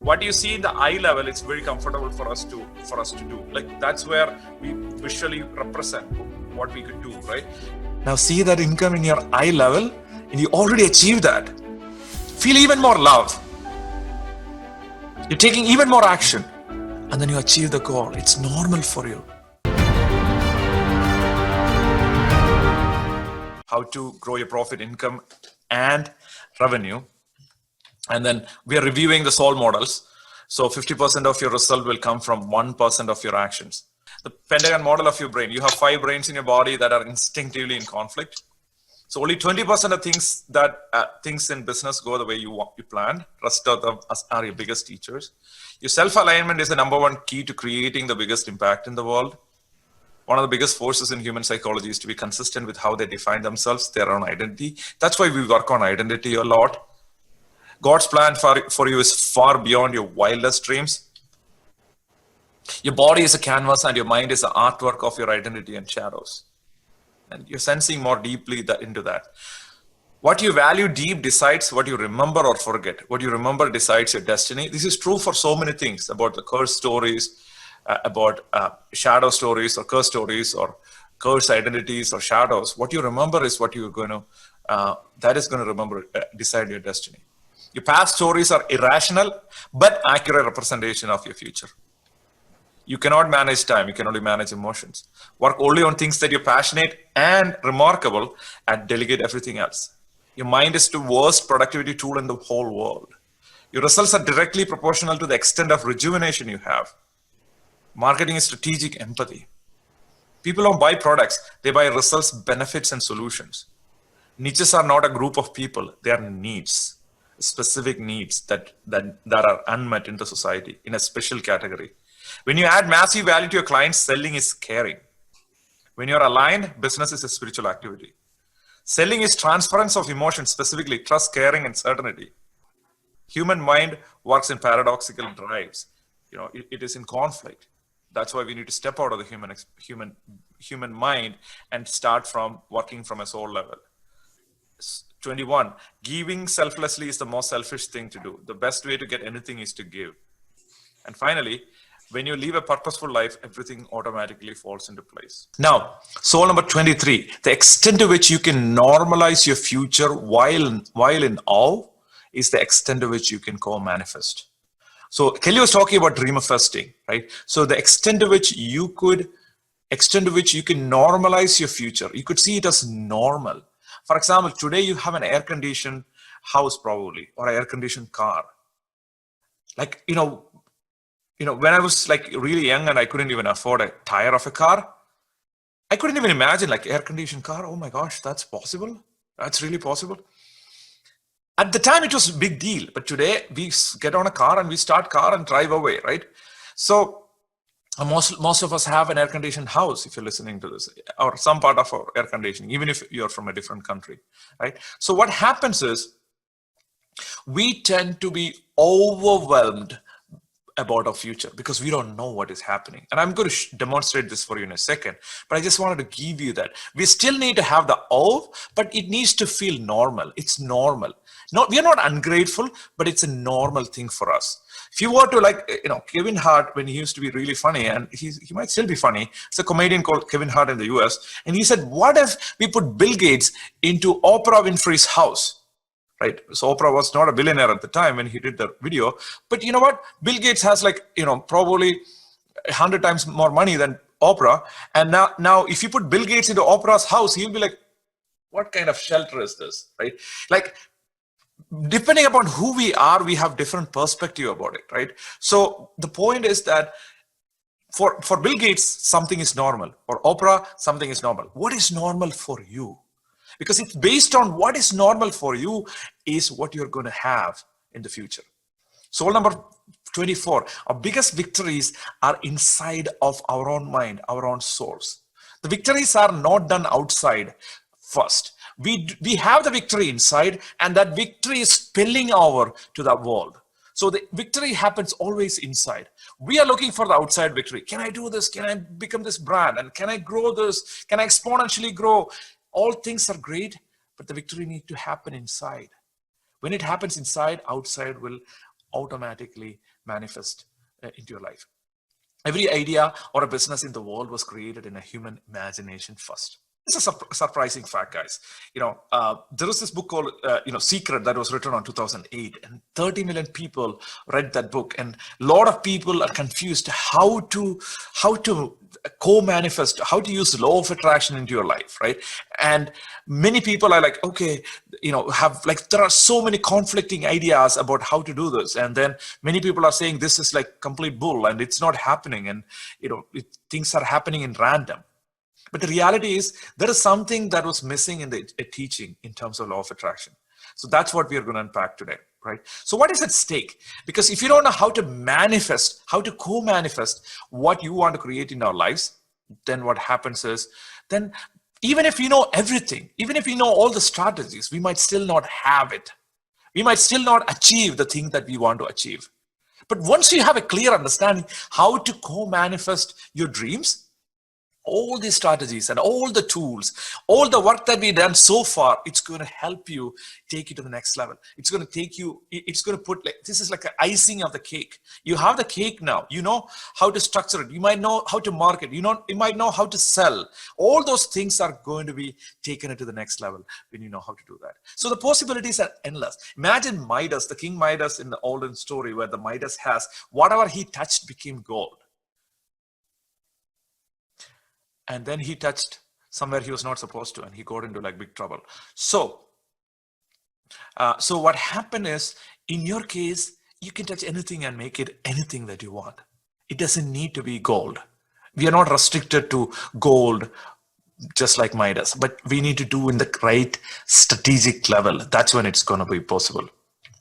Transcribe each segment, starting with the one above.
what you see in the eye level, it's very comfortable for us to do. Like that's where we visually represent what we could do, right? Now see that income in your eye level, and you already achieved that. Feel even more love. You're taking even more action, and then you achieve the goal. It's normal for you. How to grow your profit, income, and revenue. And then we are reviewing the soul models. So 50% of your result will come from 1% of your actions. The Pentagon model of your brain. You have 5 brains in your body that are instinctively in conflict. So only 20% of things in business go the way you planned. Rest of them are your biggest teachers. Your self-alignment is the #1 key to creating the biggest impact in the world. One of the biggest forces in human psychology is to be consistent with how they define themselves, their own identity. That's why we work on identity a lot. God's plan for you is far beyond your wildest dreams. Your body is a canvas and your mind is the artwork of your identity and shadows. And you're sensing more deeply into that. What you value deep decides what you remember or forget. What you remember decides your destiny. This is true for so many things, about the curse stories, about shadow stories or curse stories or curse identities or shadows. What you remember is what you're going to, that is going to decide your destiny. Your past stories are irrational, but accurate representation of your future. You cannot manage time, you can only manage emotions. Work only on things that you're passionate and remarkable, and delegate everything else. Your mind is the worst productivity tool in the whole world. Your results are directly proportional to the extent of rejuvenation you have. Marketing is strategic empathy. People don't buy products, they buy results, benefits, and solutions. Niches are not a group of people, they are needs. Specific needs that are unmet in the society in a special category. When you add massive value to your clients, selling is caring. When you're aligned, business is a spiritual activity. Selling is transference of emotion, specifically trust, caring, and certainty. Human mind works in paradoxical drives. You know, it is in conflict. That's why we need to step out of the human mind and start from working from a soul level. 21, giving selflessly is the most selfish thing to do. The best way to get anything is to give. And finally, when you live a purposeful life, everything automatically falls into place. Now, soul number 23, the extent to which you can normalize your future while in awe is the extent to which you can co-manifest. So Kelly was talking about dreamifesting, right? So the extent to which you can normalize your future, you could see it as normal. For example, today you have an air-conditioned house probably, or an air-conditioned car. Like, you know, when I was like really young and I couldn't even afford a tire of a car, I couldn't even imagine like air-conditioned car. Oh my gosh, that's possible. That's really possible. At the time, it was a big deal. But today, we get on a car and we start car and drive away, right? So most of us have an air-conditioned house, if you're listening to this, or some part of our air conditioning, even if you're from a different country, right? So what happens is we tend to be overwhelmed about our future because we don't know what is happening. And I'm going to demonstrate this for you in a second, but I just wanted to give you that. We still need to have the awe, but it needs to feel normal. It's normal. No, we are not ungrateful, but it's a normal thing for us. If you were to Kevin Hart, when he used to be really funny, and he might still be funny, it's a comedian called Kevin Hart in the US, and he said, what if we put Bill Gates into Oprah Winfrey's house? Right. So Oprah was not a billionaire at the time when he did the video, but you know what? Bill Gates has probably 100 times more money than Oprah. And now if you put Bill Gates into Oprah's house, he'll be like, what kind of shelter is this? Right. Like, depending upon who we are, we have different perspective about it. Right. So the point is that for Bill Gates, something is normal. For Oprah, something is normal. What is normal for you? Because it's based on what is normal for you is what you're going to have in the future. Soul number 24, our biggest victories are inside of our own mind, our own souls. The victories are not done outside first. We have the victory inside, and that victory is spilling over to the world. So the victory happens always inside. We are looking for the outside victory. Can I do this? Can I become this brand? And can I grow this? Can I exponentially grow? All things are great, but the victory needs to happen inside. When it happens inside, outside will automatically manifest into your life. Every idea or a business in the world was created in a human imagination first. It's a surprising fact, guys. There was this book called, Secret, that was written on 2008, and 30 million people read that book. And a lot of people are confused how to co-manifest, how to use the law of attraction into your life, right? And many people are like, okay, there are so many conflicting ideas about how to do this. And then many people are saying this is like complete bull and it's not happening. And, things are happening in random. But the reality is there is something that was missing in the teaching in terms of law of attraction. So that's what we are going to unpack today, right? So what is at stake? Because if you don't know how to manifest, how to co-manifest what you want to create in our lives, then what happens is, then even if you know everything, even if you know all the strategies, we might still not have it. We might still not achieve the thing that we want to achieve. But once you have a clear understanding how to co-manifest your dreams, all these strategies and all the tools, all the work that we've done so far, it's going to help you take you to the next level. It's going to take you, it's going to put this is like an icing of the cake. You have the cake now. You know how to structure it. You might know how to market. You might know how to sell. All those things are going to be taken to the next level when you know how to do that. So the possibilities are endless. Imagine Midas, the King Midas in the olden story, where the Midas has whatever he touched became gold. And then he touched somewhere he was not supposed to, and he got into like big trouble. So what happened is, in your case, you can touch anything and make it anything that you want. It doesn't need to be gold. We are not restricted to gold just like Midas, but we need to do in the right strategic level. That's when it's going to be possible.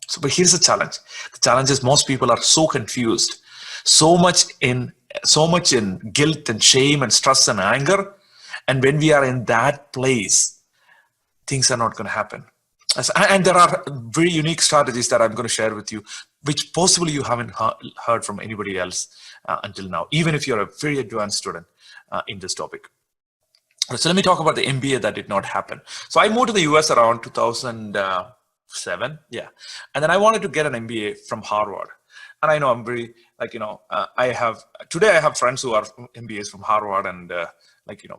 So, but here's the challenge. The challenge is most people are so confused, so much in guilt and shame and stress and anger. And when we are in that place, things are not going to happen. And there are very unique strategies that I'm going to share with you, which possibly you haven't heard from anybody else until now, even if you're a very advanced student in this topic. So let me talk about the MBA that did not happen. So I moved to the US around 2007. Yeah. And then I wanted to get an MBA from Harvard. And I know I'm very, I have friends who are MBAs from Harvard and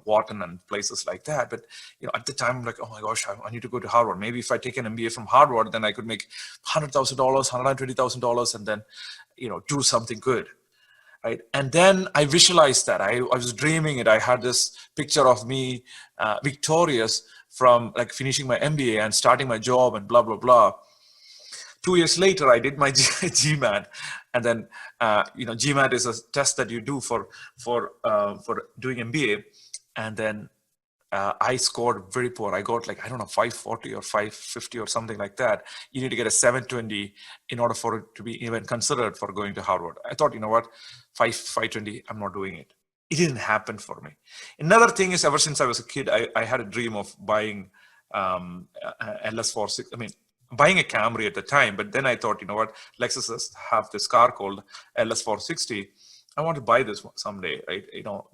Wharton and places like that. But, at the time, I'm like, oh my gosh, I need to go to Harvard. Maybe if I take an MBA from Harvard, then I could make $100,000, $120,000 and then, do something good. Right. And then I visualized that. I was dreaming it. I had this picture of me victorious from finishing my MBA and starting my job and blah, blah, blah. 2 years later, I did my GMAT, and then GMAT is a test that you do for doing MBA, and then I scored very poor. I got 540 or 550 or something like that. You need to get a 720 in order for it to be even considered for going to Harvard. I thought, 520, I'm not doing it. It didn't happen for me. Another thing is, ever since I was a kid, I had a dream of buying LS46. Buying a Camry at the time, but then I thought, Lexus have this car called LS460. I want to buy this someday, right?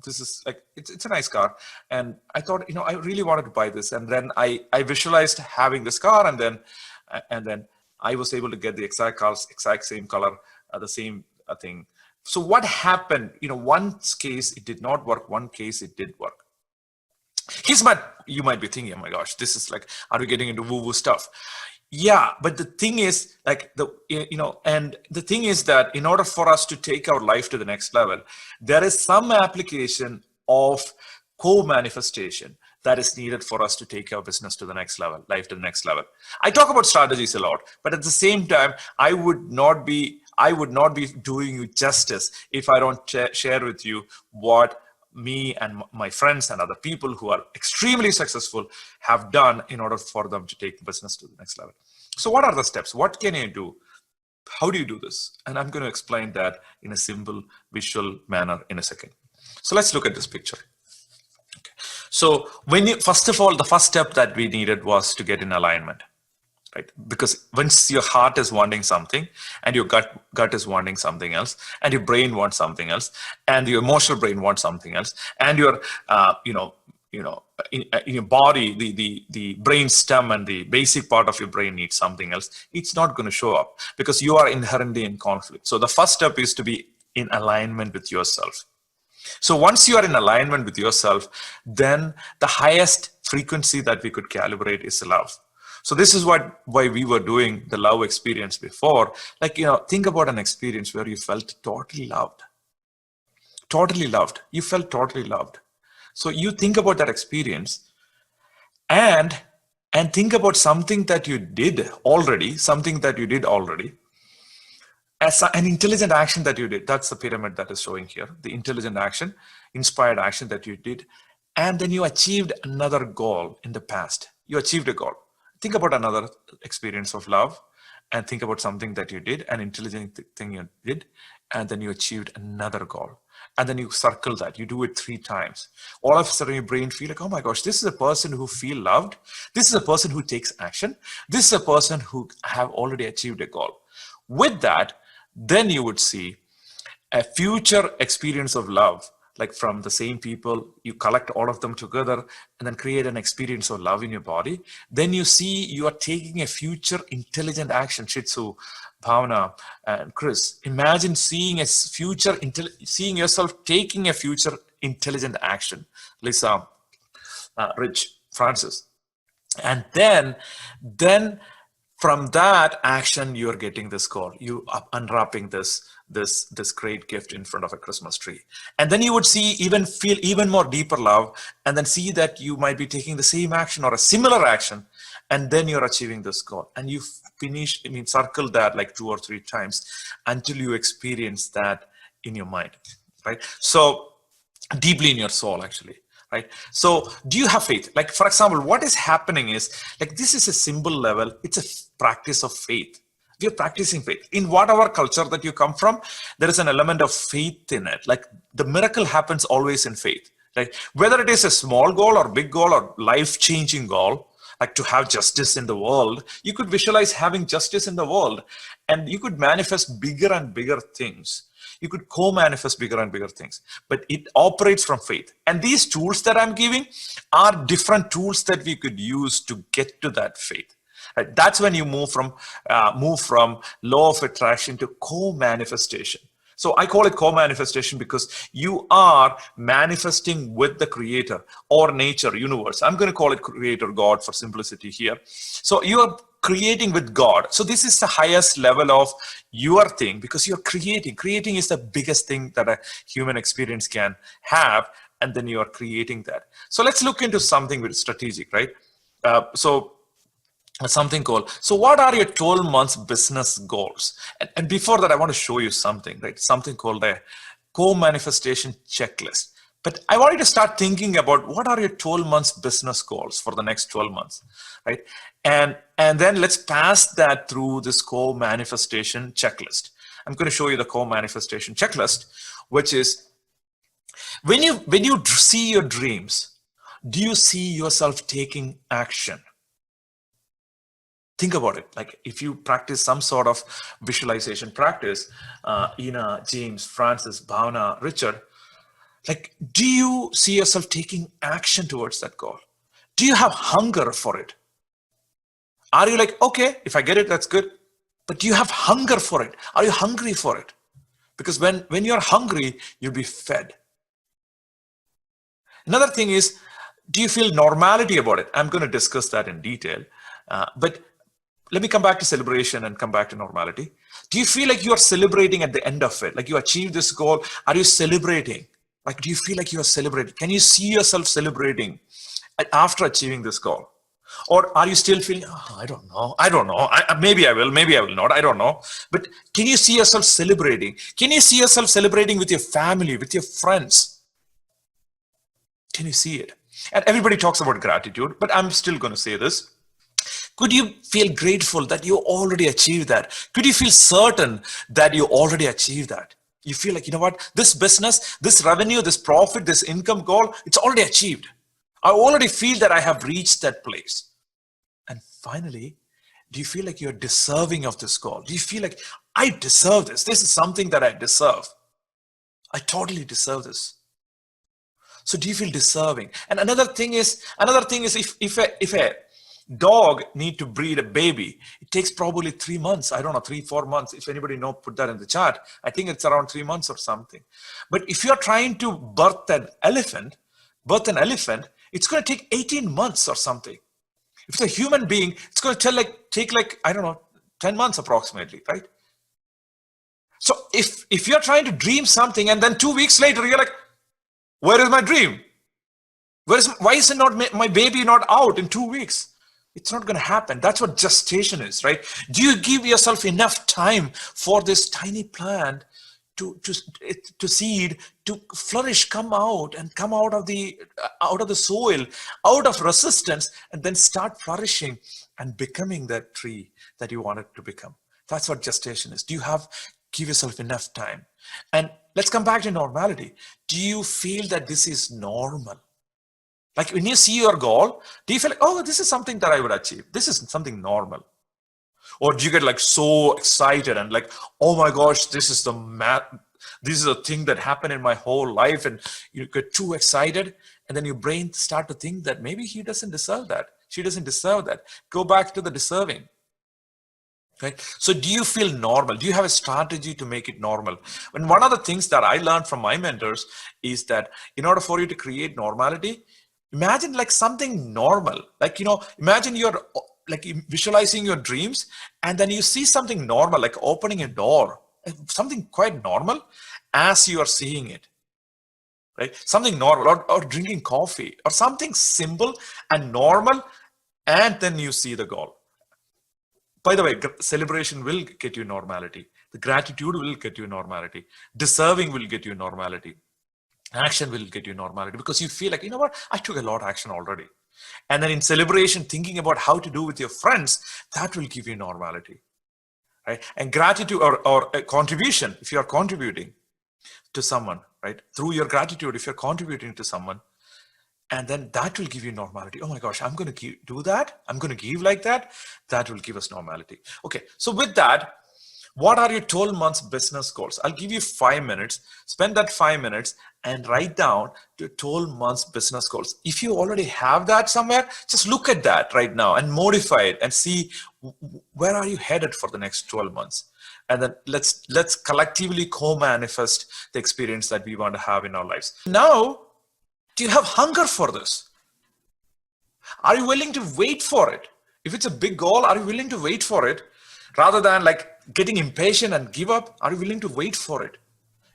This is it's a nice car. And I thought, I really wanted to buy this. And then I visualized having this car, and then I was able to get the exact same color, the same thing. So what happened? One case it did not work, one case it did work. You might be thinking, oh my gosh, this is are we getting into woo-woo stuff? Yeah, but the thing is, the thing is that in order for us to take our life to the next level, there is some application of co-manifestation that is needed for us to take our business to the next level, life to the next level. I talk about strategies a lot, but at the same time, I would not be doing you justice if I don't share with you what me and my friends and other people who are extremely successful have done in order for them to take the business to the next level. So what are the steps? What can you do? How do you do this? And I'm going to explain that in a simple visual manner in a second. So let's look at this picture. Okay. So first of all, the first step that we needed was to get in alignment. Right? Because once your heart is wanting something, and your gut is wanting something else, and your brain wants something else, and your emotional brain wants something else, and your in your body, the brain stem and the basic part of your brain needs something else, it's not going to show up because you are inherently in conflict. So the first step is to be in alignment with yourself. So once you are in alignment with yourself, then the highest frequency that we could calibrate is love. So this is why we were doing the love experience before. Like, think about an experience where you felt totally loved. Totally loved. You felt totally loved. So you think about that experience and think about something that you did already, as an intelligent action that you did. That's the pyramid that is showing here, the intelligent action, inspired action that you did. And then you achieved another goal in the past. You achieved a goal. Think about another experience of love and think about something that you did, an intelligent thing you did, and then you achieved another goal. And then you circle that, you do it 3 times. All of a sudden your brain feels like, oh my gosh, this is a person who feels loved. This is a person who takes action. This is a person who have already achieved a goal. With that, then you would see a future experience of love, like from the same people, you collect all of them together and then create an experience of love in your body. Then you see you are taking a future intelligent action. Shitsu, Bhavna, and Chris, imagine seeing seeing yourself taking a future intelligent action. Lisa, Rich, Francis. And then from that action, you're getting this call. You are unwrapping this great gift in front of a Christmas tree. And then you would feel even more deeper love, and then see that you might be taking the same action or a similar action, and then you're achieving this goal. And you circle that like 2 or 3 times until you experience that in your mind, right? So deeply in your soul, actually. Right. So do you have faith? Like, for example, what is happening is, like, this is a symbol level. It's a practice of faith. We are practicing faith. In whatever culture that you come from, there is an element of faith in it. Like, the miracle happens always in faith. Like, whether it is a small goal or big goal or life-changing goal, like to have justice in the world, you could visualize having justice in the world, and you could manifest bigger and bigger things. You could co-manifest bigger and bigger things, but it operates from faith. And these tools that I'm giving are different tools that we could use to get to that faith. Right? That's when you move from law of attraction to co-manifestation. So I call it co-manifestation because you are manifesting with the creator or nature, universe. I'm going to call it creator, God, for simplicity here. So you are creating with God. So this is the highest level of your thing because you're creating. Creating is the biggest thing that a human experience can have, and then you are creating that. So let's look into something very strategic, right? Something called, so what are your 12 months business goals? And before that, I want to show you something, right? Something called a co-manifestation checklist. But I want you to start thinking about what are your 12 months business goals for the next 12 months, right? And then let's pass that through this co-manifestation checklist. I'm going to show you the co-manifestation checklist, which is when you see your dreams, do you see yourself taking action? Think about it. Like, if you practice some sort of visualization practice, Ina, James, Francis, Bhavna, Richard, like, do you see yourself taking action towards that goal? Do you have hunger for it? Are you like, okay, if I get it, that's good. But do you have hunger for it? Are you hungry for it? Because when you're hungry, you'll be fed. Another thing is, do you feel normality about it? I'm going to discuss that in detail. But let me come back to celebration and come back to normality. Do you feel like you are celebrating at the end of it? Like, you achieved this goal. Are you celebrating? Like, do you feel like you are celebrating? Can you see yourself celebrating after achieving this goal? Or are you still feeling, oh, I don't know. Maybe I will not. I don't know. But can you see yourself celebrating? Can you see yourself celebrating with your family, with your friends? Can you see it? And everybody talks about gratitude, but I'm still going to say this. Could you feel grateful that you already achieved that? Could you feel certain that you already achieved that? You feel like, you know what, this business, this revenue, this profit, this income goal, it's already achieved. I already feel that I have reached that place. And finally, do you feel like you're deserving of this goal? Do you feel like, I deserve this? This is something that I deserve. I totally deserve this. So do you feel deserving? And another thing is if a dog need to breed a baby, it takes probably 3 months. I don't know, 3-4 months. If anybody know, put that in the chat. I think it's around 3 months or something. But if you're trying to birth an elephant, it's going to take 18 months or something. If it's a human being, it's going to take like, I don't know, 10 months approximately, right? So if you're trying to dream something and then 2 weeks later, you're like, where is my dream? Why is it not my baby not out in 2 weeks? It's not going to happen. That's what gestation is, right? Do you give yourself enough time for this tiny plant to seed, to flourish, come out of the soil, out of resistance, and then start flourishing and becoming that tree that you wanted to become? That's what gestation is. Do you give yourself enough time? And let's come back to normality. Do you feel that this is normal? Like when you see your goal, do you feel like, oh, this is something that I would achieve? This is something normal. Or do you get like so excited and like, oh my gosh, this is a thing that happened in my whole life, and you get too excited, and then your brain start to think that maybe he doesn't deserve that. She doesn't deserve that. Go back to the deserving. Right? So do you feel normal? Do you have a strategy to make it normal? And one of the things that I learned from my mentors is that in order for you to create normality, imagine like something normal. Like, imagine you're like visualizing your dreams, and then you see something normal, like opening a door, something quite normal as you are seeing it, right? Something normal, or drinking coffee, or something simple and normal, and then you see the goal. By the way, celebration will get you normality. The gratitude will get you normality. Deserving will get you normality. Action will get you normality, because you feel like, you know what, I took a lot of action already. And then in celebration, thinking about how to do with your friends, that will give you normality, right? And gratitude or a contribution, if you are contributing to someone, right? Through your gratitude, if you're contributing to someone, and then that will give you normality. Oh my gosh, I'm going to do that. I'm going to give like that. That will give us normality. Okay, so with that, what are your 12 months business goals? I'll give you 5 minutes. Spend that 5 minutes and write down your 12 months business goals. If you already have that somewhere, just look at that right now and modify it and see where are you headed for the next 12 months. And then let's collectively co-manifest the experience that we want to have in our lives. Now, do you have hunger for this? Are you willing to wait for it? If it's a big goal, are you willing to wait for it? Rather than like getting impatient and give up, are you willing to wait for it?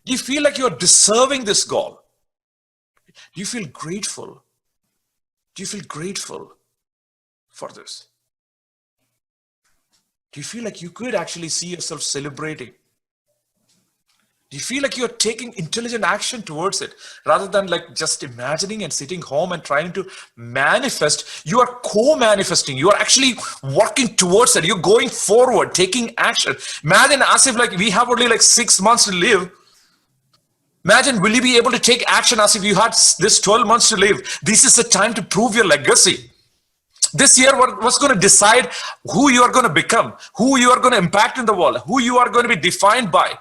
Do you feel like you're deserving this goal? Do you feel grateful? Do you feel grateful for this? Do you feel like you could actually see yourself celebrating? Do you feel like you're taking intelligent action towards it rather than like just imagining and sitting home and trying to manifest? You are co-manifesting. You are actually working towards it. You're going forward, taking action. Imagine as if like we have only like 6 months to live. Imagine, will you be able to take action as if you had this 12 months to live? This is the time to prove your legacy. This year, what's going to decide who you are going to become, who you are going to impact in the world, who you are going to be defined by.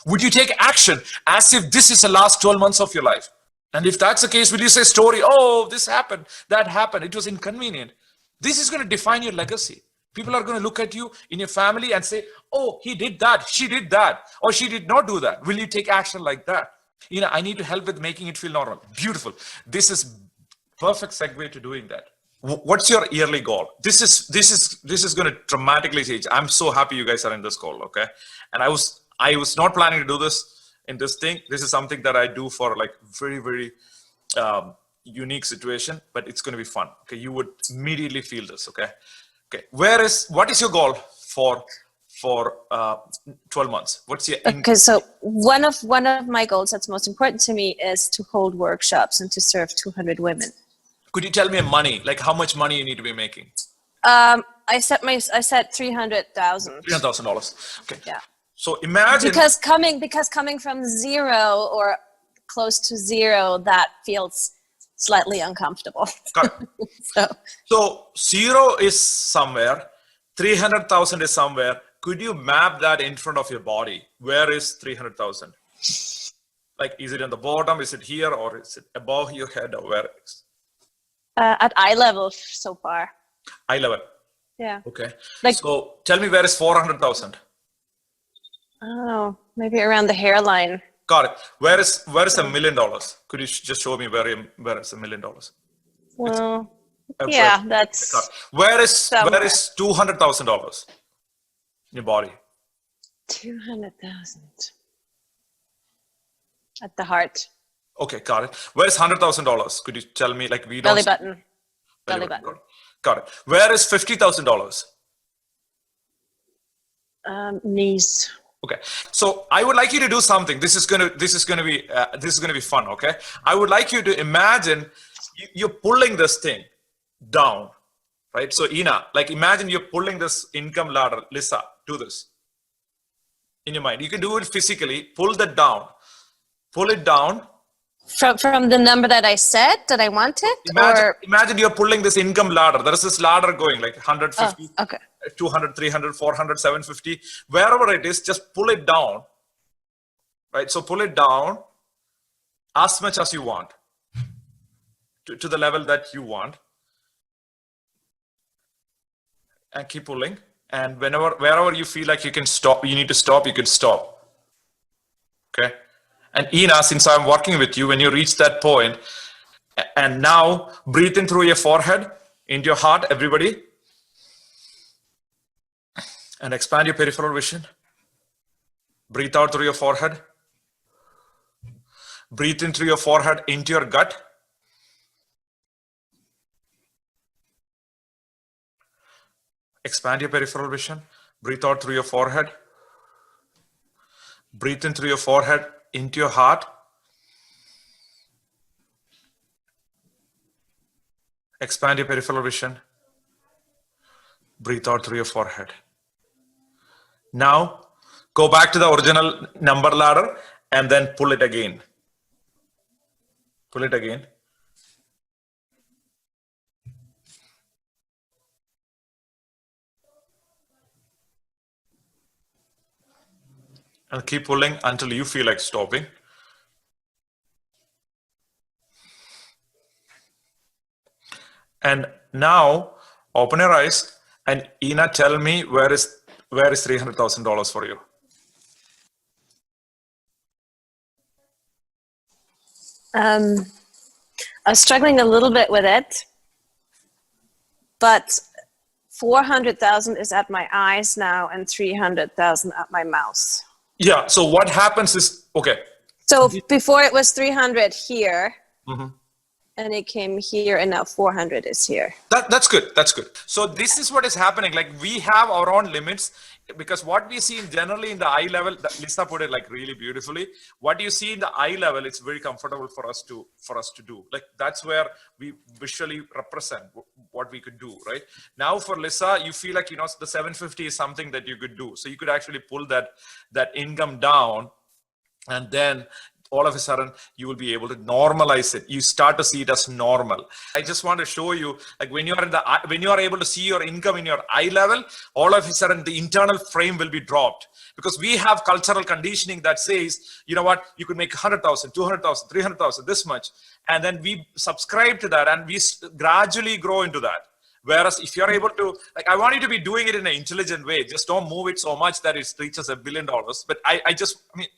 Would you take action as if this is the last 12 months of your life? And if that's the case, will you say story, oh, this happened, that happened, it was inconvenient. This is going to define your legacy. People are going to look at you in your family and say, oh, he did that, she did that, or she did not do that. Will you take action like that? I need to help with making it feel normal. Beautiful. This is perfect segue to doing that. What's your yearly goal? This is going to dramatically change. I'm so happy you guys are in this call, okay? And I was not planning to do this in this thing. This is something that I do for like very, very unique situation, but it's going to be fun. Okay, you would immediately feel this. Okay, okay. What is your goal for 12 months? What's your income? Okay, so one of my goals that's most important to me is to hold workshops and to serve 200 women. Could you tell me money, like how much money you need to be making? I set $300,000. $300,000. Okay. Yeah. So imagine, because coming from zero or close to zero, that feels slightly uncomfortable. So zero is somewhere, 300,000 is somewhere. Could you map that in front of your body? Where is 300,000? Like, is it on the bottom? Is it here? Or is it above your head? Or where is At eye level so far. eye level? Yeah. Okay. Like, so tell me, where is 400,000? oh, maybe around the hairline. Got it. Where is $1 million? Could you just show me where is $1 million? Well, yeah, that's where is somewhere. $200,000 in your body? 200,000 at the heart. Okay, got it. Where is $100,000? Could you tell me? Like, we don't. Belly button. Belly Got button. it. Got it. Where is $50,000? Knees. Okay, so I would like you to do something. This is gonna be fun. Okay, I would like you to imagine you're pulling this thing down, right? So Ina, like, imagine you're pulling this income ladder. Lisa, do this in your mind. You can do it physically. Pull that down. Pull it down. From the number that I said that I wanted? Imagine you're pulling this income ladder. There is this ladder going like 150, oh, okay. 200, 300, 400, 750. Wherever it is, just pull it down. Right? So pull it down as much as you want to the level that you want. And keep pulling. And wherever you feel like you can stop, you need to stop, you can stop. Okay? And Ina, since I'm working with you, when you reach that point, and now breathe in through your forehead, into your heart, everybody. And expand your peripheral vision. Breathe out through your forehead. Breathe in through your forehead, into your gut. Expand your peripheral vision. Breathe out through your forehead. Breathe in through your forehead, into your heart. Expand your peripheral vision. Breathe out through your forehead. Now, go back to the original number ladder and then pull it again. Pull it again. And keep pulling until you feel like stopping. And now open your eyes and Ina, tell me where is $300,000 for you? I was struggling a little bit with it, but 400,000 is at my eyes now and 300,000 at my mouth. Yeah, so what happens is, okay. So before it was 300 here, mm-hmm. and it came here, and now 400 is here. That's good, that's good. So this is what is happening, like we have our own limits, because what we see generally in the eye level, Lisa put it like really beautifully, what you see in the eye level, it's very comfortable for us to do. Like that's where we visually represent what we could do, right? Now for Lisa, you feel like, the 750 is something that you could do. So you could actually pull that income down, and then all of a sudden you will be able to normalize it. You start to see it as normal. I just want to show you, like when you are able to see your income in your eye level, all of a sudden the internal frame will be dropped, because we have cultural conditioning that says, you know what, you could make 100,000, 200,000, 300,000, this much. And then we subscribe to that and we gradually grow into that. Whereas if you're able to, like, I want you to be doing it in an intelligent way. Just don't move it so much that it reaches $1 billion. But I mean,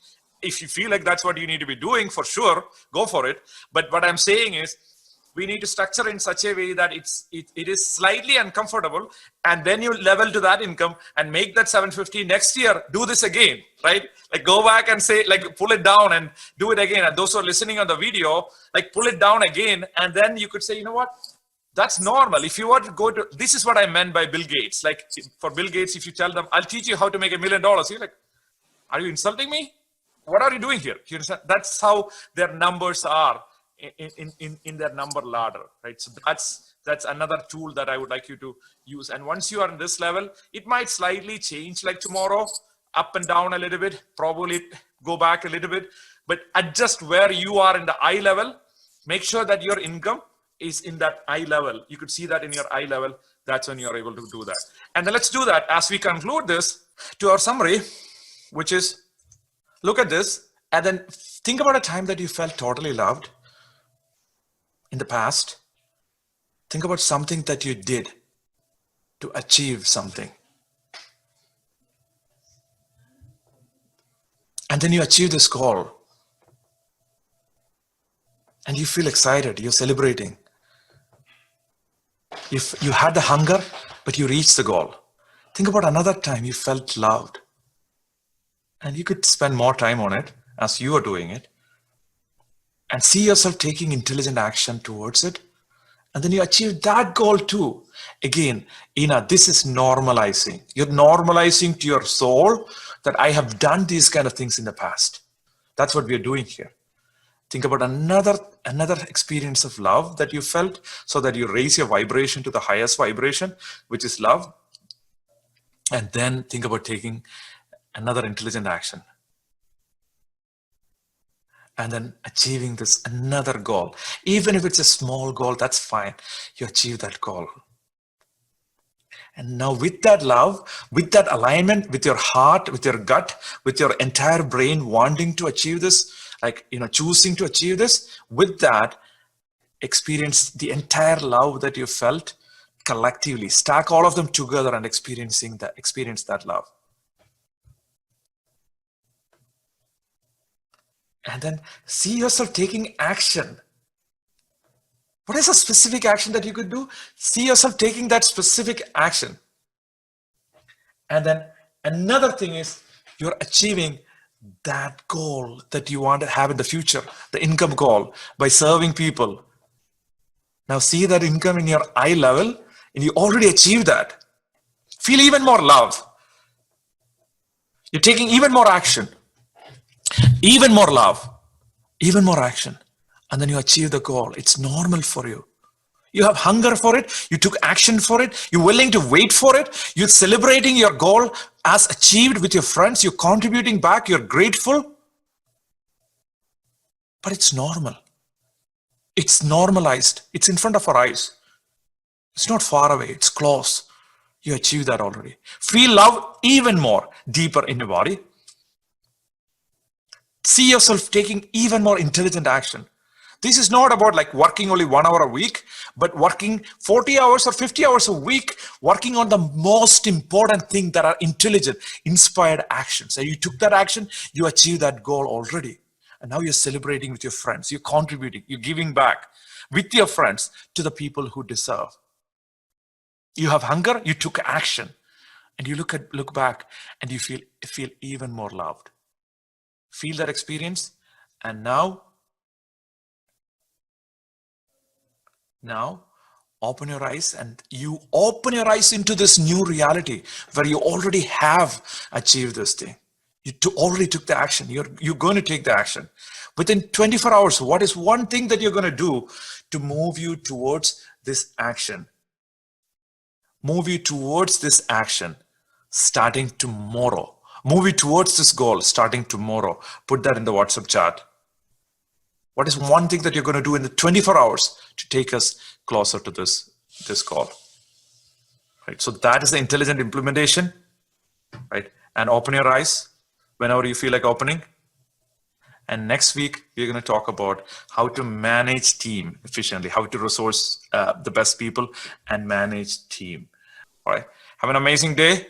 if you feel like that's what you need to be doing, for sure, go for it. But what I'm saying is, we need to structure in such a way that it is slightly uncomfortable, and then you level to that income and make that 750 next year. Do this again, right? Like go back and say, like pull it down and do it again. And those who are listening on the video, like pull it down again, and then you could say, you know what? That's normal. If you were to go to, this is what I meant by Bill Gates. Like for Bill Gates, if you tell them, I'll teach you how to make $1 million, you're like, are you insulting me? What are you doing here? You understand? That's how their numbers are in their number ladder, right? So that's another tool that I would like you to use. And once you are in this level, it might slightly change, like tomorrow, up and down a little bit, probably go back a little bit, but adjust where you are in the eye level. Make sure that your income is in that eye level. You could see that in your eye level. That's when you're able to do that. And then let's do that as we conclude this to our summary, which is, look at this And then think about a time that you felt totally loved in the past. Think about something that you did to achieve something. And then you achieve this goal. And you feel excited, you're celebrating. If you had the hunger, but you reached the goal. Think about another time you felt loved. And you could spend more time on it as you are doing it. And see yourself taking intelligent action towards it. And then you achieve that goal too. Again, Ina, this is normalizing. You're normalizing to your soul that I have done these kind of things in the past. That's what we're doing here. Think about another experience of love that you felt so that you raise your vibration to the highest vibration, which is love. And then think about taking another intelligent action. And then achieving this another goal. Even if it's a small goal, that's fine. You achieve that goal. And now with that love, with that alignment, with your heart, with your gut, with your entire brain wanting to achieve this, like, choosing to achieve this, with that, experience the entire love that you felt collectively. Stack all of them together and experience that love. And then see yourself taking action. What is a specific action that you could do? See yourself taking that specific action. And then another thing is you're achieving that goal that you want to have in the future, the income goal, by serving people. Now see that income in your eye level, and you already achieved that. Feel even more love. You're taking even more action, even more love, even more action. And then you achieve the goal. It's normal for you. You have hunger for it. You took action for it. You're willing to wait for it. You're celebrating your goal as achieved with your friends. You're contributing back. You're grateful. But it's normal. It's normalized. It's in front of our eyes. It's not far away. It's close. You achieved that already. Feel love even more deeper in your body. See yourself taking even more intelligent action. This is not about like working only 1 hour a week, but working 40 hours or 50 hours a week, working on the most important thing that are intelligent, inspired actions. And you took that action, you achieved that goal already. And now you're celebrating with your friends. You're contributing, you're giving back with your friends to the people who deserve. You have hunger, you took action. And you look back and you feel even more loved. Feel that experience. And now open your eyes, and you open your eyes into this new reality where you already have achieved this thing. You already took the action. You're going to take the action. Within 24 hours, what is one thing that you're going to do to move you towards this action? Move you towards this action starting tomorrow. Move you towards this goal starting tomorrow. Put that in the WhatsApp chat. What is one thing that you're going to do in the 24 hours to take us closer to this goal? Right. So that is the intelligent implementation. Right. And open your eyes whenever you feel like opening. And next week, we're going to talk about how to manage team efficiently, how to resource the best people and manage team. All right. Have an amazing day.